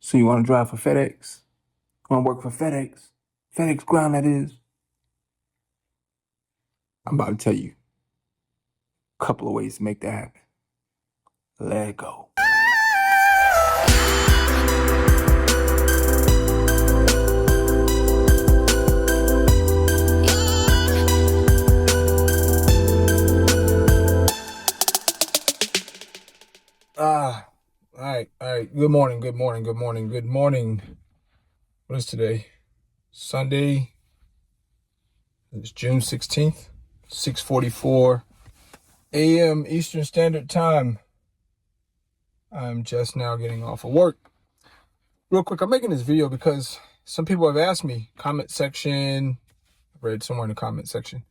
So you want to drive for FedEx? Want to work for FedEx? FedEX Ground, that is. I'm about to tell you a couple of ways to make that happen. Let it go. All right. Good morning. What is today? Sunday. It's June 16th, 6:44 a.m. Eastern Standard Time. I'm just now getting off of work. Real quick, I'm making this video because some people have asked me, comment section, I've read somewhere in the comment section.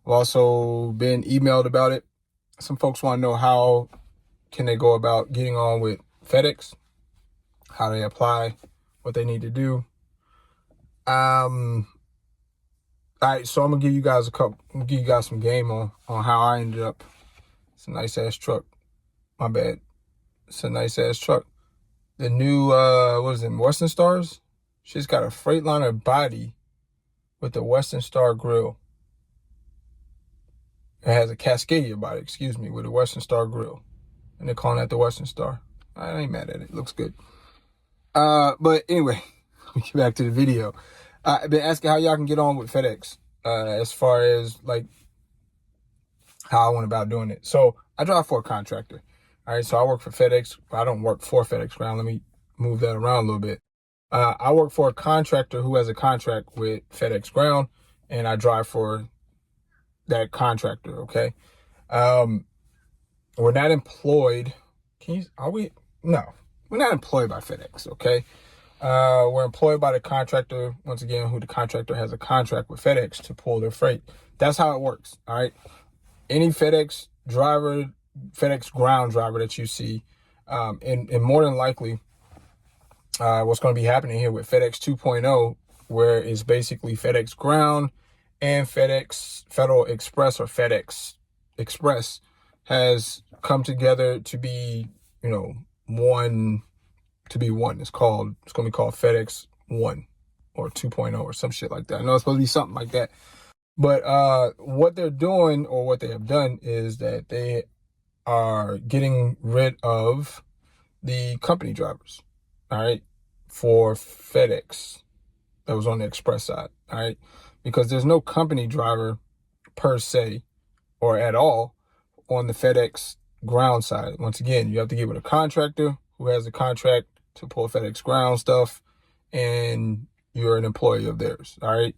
I've also been emailed about it. Some folks want to know how can they go about getting on with FedEx, how they apply, what they need to do. All right, so I'm gonna give you guys some game on how I ended up. It's a nice ass truck. My bad. It's a nice ass truck. The new Western Stars? She's got a Freightliner body with the Western Star grill. It has a Cascadia body, with a Western Star grill. And they're calling that the Western Star. I ain't mad at it. It looks good. But anyway, let me get back to the video. I've been asking how y'all can get on with FedEx as far as like how I went about doing it. So I drive for a contractor. All right, so I work for FedEx. I don't work for FedEx Ground. Let me move that around a little bit. I work for a contractor who has a contract with FedEx Ground, and I drive for that contractor. Okay. We're not employed. No, we're not employed by FedEx. Okay. We're employed by the contractor, once again, who the contractor has a contract with FedEx to pull their freight. That's how it works. All right. Any FedEx driver, FedEx Ground driver that you see, and more than likely, what's going to be happening here with FedEx 2.0, where it's basically FedEx Ground and FedEx Federal Express, or FedEx Express, has come together to be, one. It's going to be called FedEx 1 or 2.0 or some shit like that. I know it's supposed to be something like that. But what they're doing, or what they have done, is that they are getting rid of the company drivers, all right, for FedEx that was on the express side, all right, because there's no company driver per se or at all on the FedEx Ground side. Once again, you have to get with a contractor who has a contract to pull FedEx Ground stuff, and you're an employee of theirs, all right.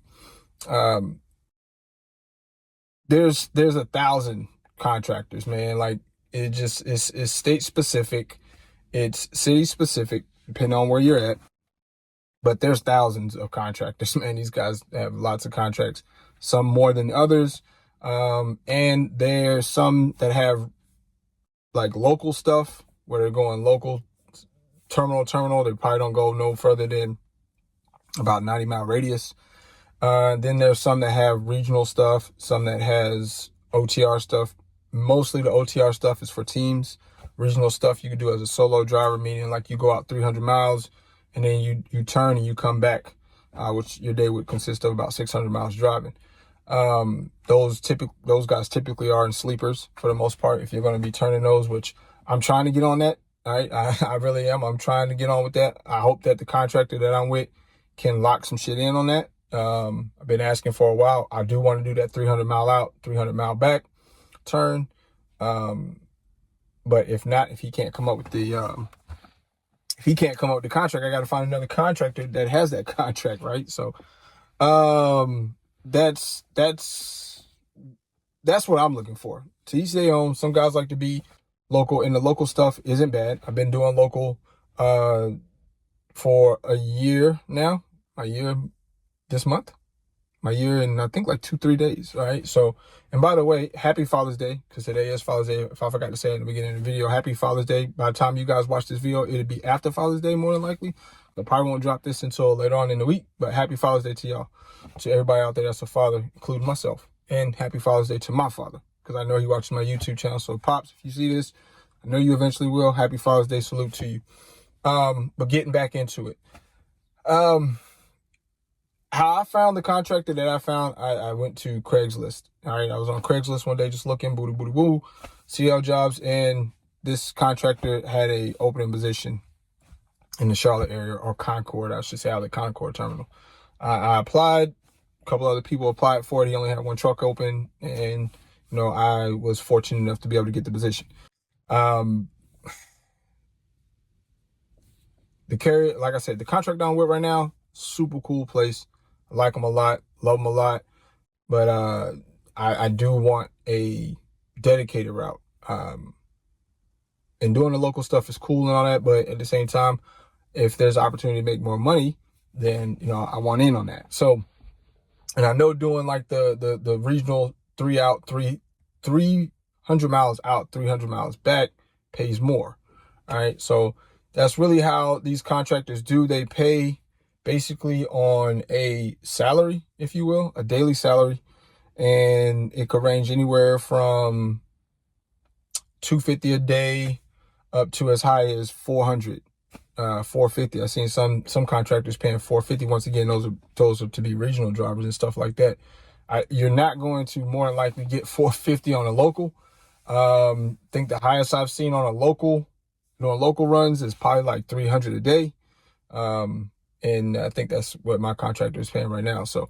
There's 1,000 contractors, man. Like, it's state specific, it's city specific, depending on where you're at. But there's thousands of contractors, man. These guys have lots of contracts, some more than others. And there's some that have like local stuff where they're going local, terminal. They probably don't go no further than about 90-mile radius. Then there's some that have regional stuff, some that has OTR stuff. Mostly the OTR stuff is for teams. Regional stuff you can do as a solo driver, meaning like you go out 300 miles and then you turn and you come back, which your day would consist of about 600 miles driving. Those guys typically are in sleepers for the most part, if you're going to be turning those, which I'm trying to get on that. All right. I really am. I'm trying to get on with that. I hope that the contractor that I'm with can lock some shit in on that. I've been asking for a while. I do want to do that 300 mile out, 300 mile back turn. But if not, if he can't come up with the contract, I got to find another contractor that has that contract. Right. So, that's what I'm looking for. To each their own. Some guys like to be local, and the local stuff isn't bad. I've been doing local, for a year now, this month, my year in, I think, like 2-3 days. All right. So, and by the way, happy Father's Day, because today is Father's Day. If I forgot to say it in the beginning of the video, happy Father's Day. By the time you guys watch this video, it'll be after Father's Day, more than likely. I probably won't drop this until later on in the week, but happy Father's Day to y'all, to everybody out there that's a father, including myself. And happy Father's Day to my father, because I know he watches my YouTube channel. So Pops, if you see this, I know you eventually will. Happy Father's Day salute to you. But getting back into it. Um, how I found the contractor that I found, I went to Craigslist. All right, I was on Craigslist one day just looking, booty booty woo, CL jobs, and this contractor had a opening position in the Charlotte area, or Concord, I should say, out of the Concord terminal. I applied. A couple other people applied for it. He only had one truck open, and I was fortunate enough to be able to get the position. The carrier, like I said, the contract I'm with right now, super cool place. I like them a lot, love them a lot. But I do want a dedicated route. And doing the local stuff is cool and all that, but at the same time, if there's opportunity to make more money, then I want in on that. So, and I know doing like the regional 300 miles out, 300 miles back pays more. All right, so that's really how these contractors do. They pay basically on a salary, if you will, a daily salary, and it could range anywhere from $250 a day up to as high as 400, 450. I've seen some contractors paying 450. Once again, those are to be regional drivers and stuff like that. You're not going to more than likely get 450 on a local. I think the highest I've seen on a local, local runs is probably like 300 a day. And I think that's what my contractor is paying right now. So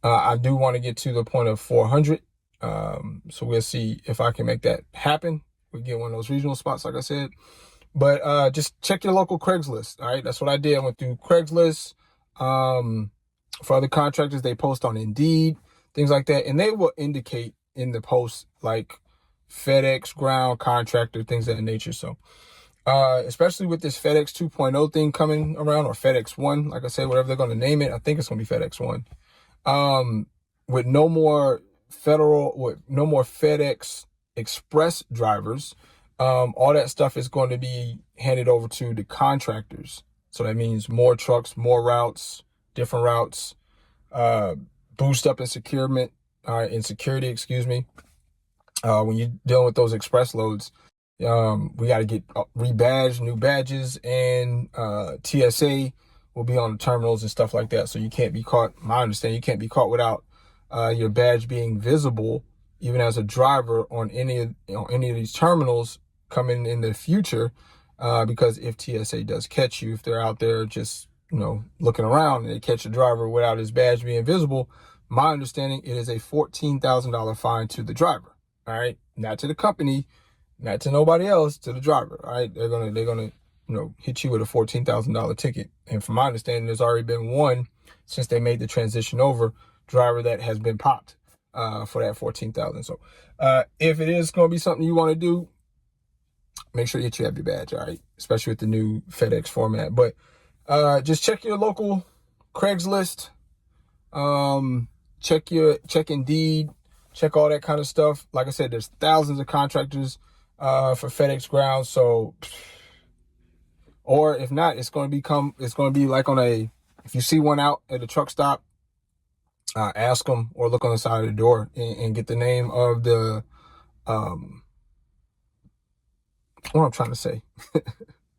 I do want to get to the point of 400. So we'll see if I can make that happen. We get one of those regional spots, like I said. But just check your local Craigslist. All right, that's what I did. I went through Craigslist. For other contractors, they post on Indeed, things like that, and they will indicate in the post like FedEx Ground contractor, things of that nature. So especially with this FedEx 2.0 thing coming around, or FedEx 1, like I said, whatever they're going to name it, I think it's going to be FedEx 1. With no more FedEx Express drivers, all that stuff is going to be handed over to the contractors. So that means more trucks, more routes, different routes, boost up in security, excuse me. When you're dealing with those express loads, we got to get rebadged, new badges, and TSA will be on the terminals and stuff like that. So you can't be caught. My understanding, you can't be caught without your badge being visible, even as a driver on any of these terminals coming in the future. Because if TSA does catch you, if they're out there just looking around and they catch a driver without his badge being visible, my understanding, it is a $14,000 fine to the driver. All right, not to the company, not to nobody else, to the driver. All right, they're gonna hit you with a $14,000 ticket. And from my understanding, there's already been one since they made the transition over, driver that has been popped for that $14,000. So if it is going to be something you want to do, make sure that you have your badge. All right, especially with the new FedEx format. But just check your local Craigslist. Check Indeed. Check all that kind of stuff. Like I said, there's thousands of contractors for FedEx Ground. So, or if not, it's going to be like if you see one out at a truck stop, ask them or look on the side of the door and get the name of the, what I'm trying to say.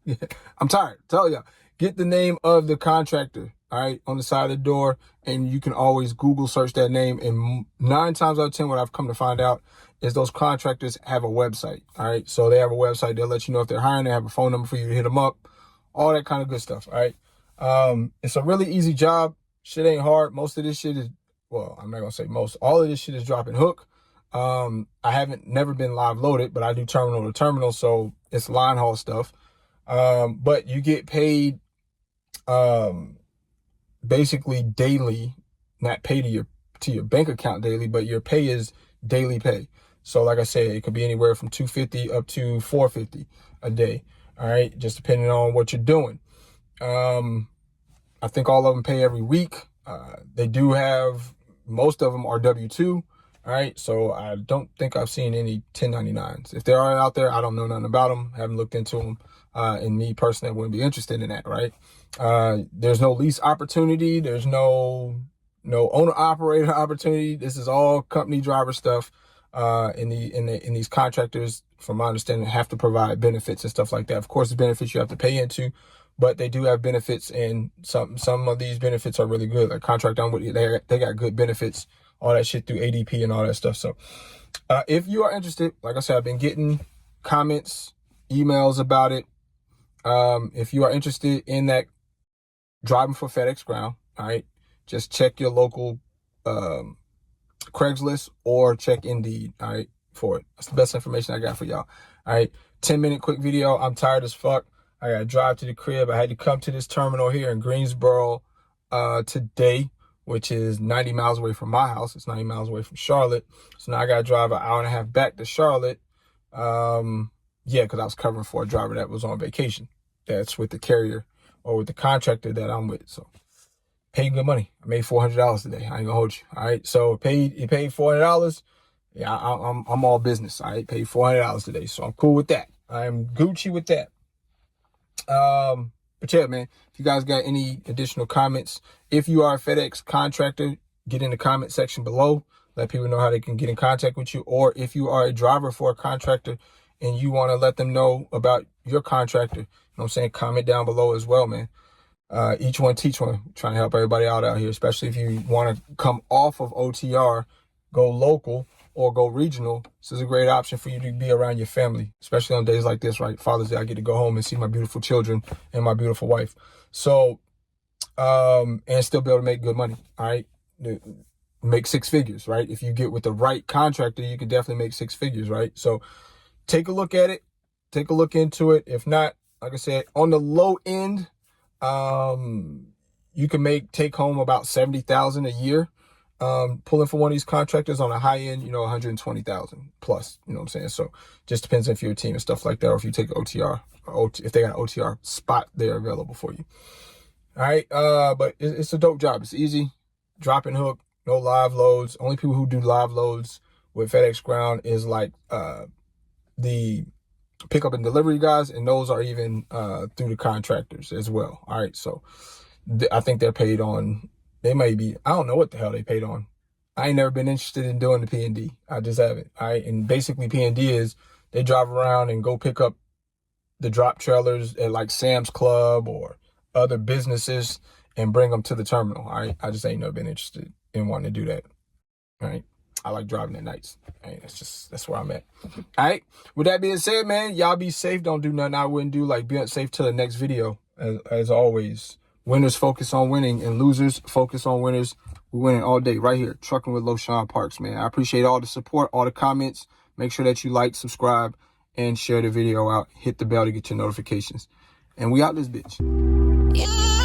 Yeah, I'm tired. Tell y'all, get the name of the contractor, all right, on the side of the door, and you can always Google search that name. And 9 times out of 10, what I've come to find out is those contractors have a website, all right? So they have a website. They'll let you know if they're hiring. They have a phone number for you to hit them up, all that kind of good stuff, all right? It's a really easy job. Shit ain't hard. Most of this shit is, well, I'm not going to say most. All of this shit is drop and hook. I never been live loaded, but I do terminal to terminal, so it's line haul stuff. But you get paid basically daily, not pay to your bank account daily, but your pay is daily pay. So like I said, it could be anywhere from $250 up to $450 a day. All right, just depending on what you're doing. I think all of them pay every week. They do have, most of them are W-2. All right, so I don't think I've seen any 1099s. If there are out there, I don't know nothing about them. Haven't looked into them. And me personally, I wouldn't be interested in that, right? There's no lease opportunity. There's no owner operator opportunity. This is all company driver stuff. In these contractors, from my understanding, have to provide benefits and stuff like that. Of course, the benefits you have to pay into, but they do have benefits, and some of these benefits are really good. Like contract on with they got good benefits, all that shit through ADP and all that stuff. So if you are interested, like I said, I've been getting comments, emails about it. If you are interested in that, driving for FedEx Ground, all right, just check your local Craigslist or check Indeed, all right, for it. That's the best information I got for y'all. All right, 10-minute quick video. I'm tired as fuck. I gotta drive to the crib. I had to come to this terminal here in Greensboro today, which is 90 miles away from my house. It's 90 miles away from Charlotte. So now I gotta drive an hour and a half back to Charlotte. Yeah, because I was covering for a driver that was on vacation. That's with the carrier or with the contractor that I'm with. So paid good money. I made $400 today. I ain't gonna hold you. All right. So you paid $400. Yeah, I'm all business. I paid $400 today. So I'm cool with that. I'm Gucci with that. But yeah, man, if you guys got any additional comments, if you are a FedEx contractor, get in the comment section below. Let people know how they can get in contact with you. Or if you are a driver for a contractor and you want to let them know about your contractor, you know what I'm saying? Comment down below as well, man. Each one teach one. Trying to help everybody out here, especially if you want to come off of OTR, go local or go regional. This is a great option for you to be around your family, especially on days like this, right? Father's Day, I get to go home and see my beautiful children and my beautiful wife. So, and still be able to make good money, all right? Make six figures, right? If you get with the right contractor, you can definitely make six figures, right? So take a look at it. Take a look into it. If not, like I said, on the low end, you can take home about 70,000 a year. Pulling for one of these contractors. On a high end, 120,000 plus, you know what I'm saying? So just depends if you're a team and stuff like that, or if you take OTR, or if they got an OTR spot there available for you. All right. But it's a dope job. It's easy. Drop and hook, no live loads. Only people who do live loads with FedEx Ground is like, the pickup and delivery guys, and those are even through the contractors as well. All right, so I think they're paid on, they may be, I don't know what the hell they paid on. I ain't never been interested in doing the P&D. I just haven't. All right, and basically P&D is they drive around and go pick up the drop trailers at like Sam's Club or other businesses and bring them to the terminal. All right, I just ain't never been interested in wanting to do that. All right. I like driving at nights. Hey, that's where I'm at. All right. With that being said, man, y'all be safe. Don't do nothing I wouldn't do. Like, be unsafe till the next video. As always, winners focus on winning and losers focus on winners. We're winning all day right here. Trucking with LoSean Parks, man. I appreciate all the support, all the comments. Make sure that you like, subscribe, and share the video out. Hit the bell to get your notifications. And we out this bitch. Yeah.